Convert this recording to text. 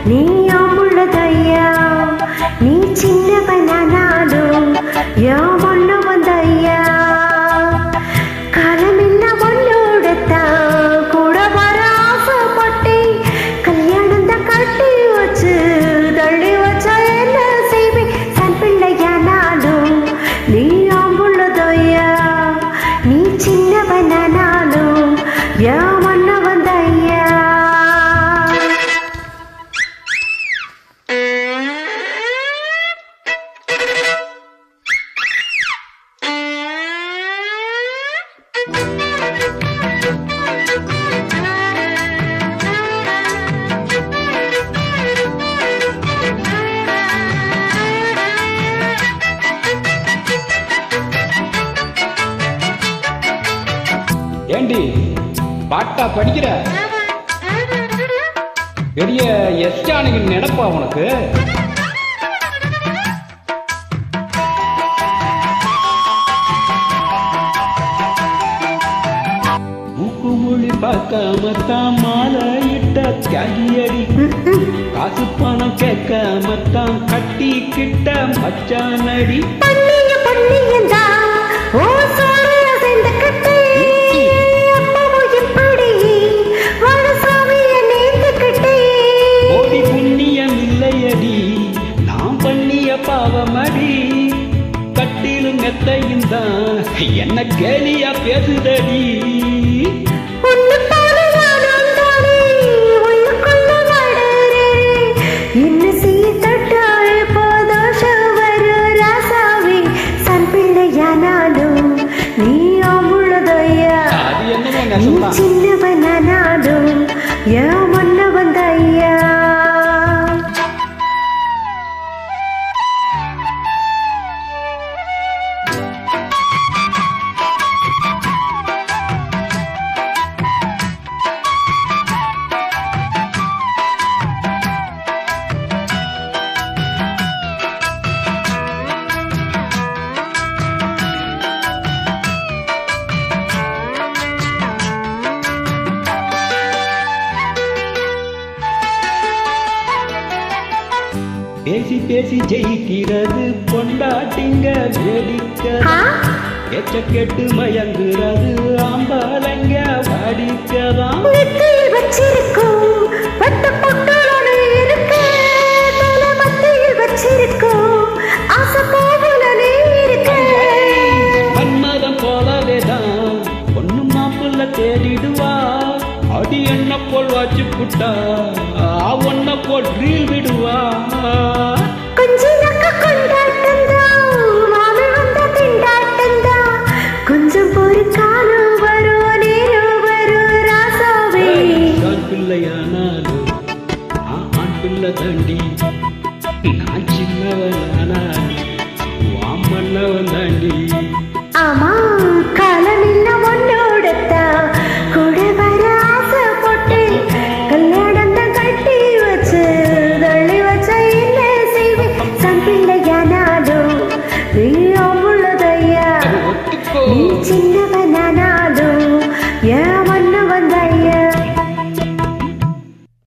நீ ஆம்புள்ளதையா நீ சின்னவனானாலும் யா ஒண்ணு வந்தையா காலம் என்ன ஒன்னோடத்தான் கூட வர ஆசைப்பட்டேன் கல்யாணம் தான் கட்டி வச்சு தள்ளி வச்சா என்ன செய்வேன் தன் பிள்ளையானாலும் நீ ஆம்புள்ளதையா நீ சின்னவனானாலும் யா ஒண்ணு வந்தையா. ஏண்டி பாட்டா படிக்கிற பெரிய எஸ்டானின் நினைப்பா உனக்கு? மூக்குமொழி பார்க்காமத்தான் மாலை இட்ட தியாகியடி காசு பணம் கேட்காமத்தான் கட்டி கிட்ட மச்சானடி பாவமடி கட்டிலும் மெத்தையும் தான் என்ன கேலியா பேசுதடி. சின்னவனானாலும் யா ஒண்ணு வந்தையா. பேசி பேசி ஜெயிக்கிறது பொண்டாட்டிங்க வேடிக்கை பேச்ச கேட்டு மயங்குறது ஆம்பாலங்க வாடிக்கதான் வச்சிருக்கோம் பட்டு பொட்டலோடு இருக்கு மத்தியில் வச்சிருக்கோம் ஆசை போகலே இருக்கு. மன்மதம் போலவேதான் பொண்ணு மாப்பிள்ள தேடிடுவா அடி என்ன போல் வச்சு புட்டா ஒன்ன போல் ரீல் விடுவா. கொஞ்சம் ஒரு காலம் வரும் நேரம் வரும் ராசாவே. ஆண் பிள்ளையானாலும் ஆண் பிள்ளை தாண்டி நான் சின்னவனானாலும் வாமன்னவன் தாண்டி. ஆமா காலம் என்ன ஒன்னோடத்தான் கூட வர ஆசைப்பட்டு கல்யாணம் தான் கட்டி வச்சு தள்ளி வச்ச என்ன செய்வேன் தன் பிள்ளையானாலும் நீ அவ்வளோதையா நீ சின்ன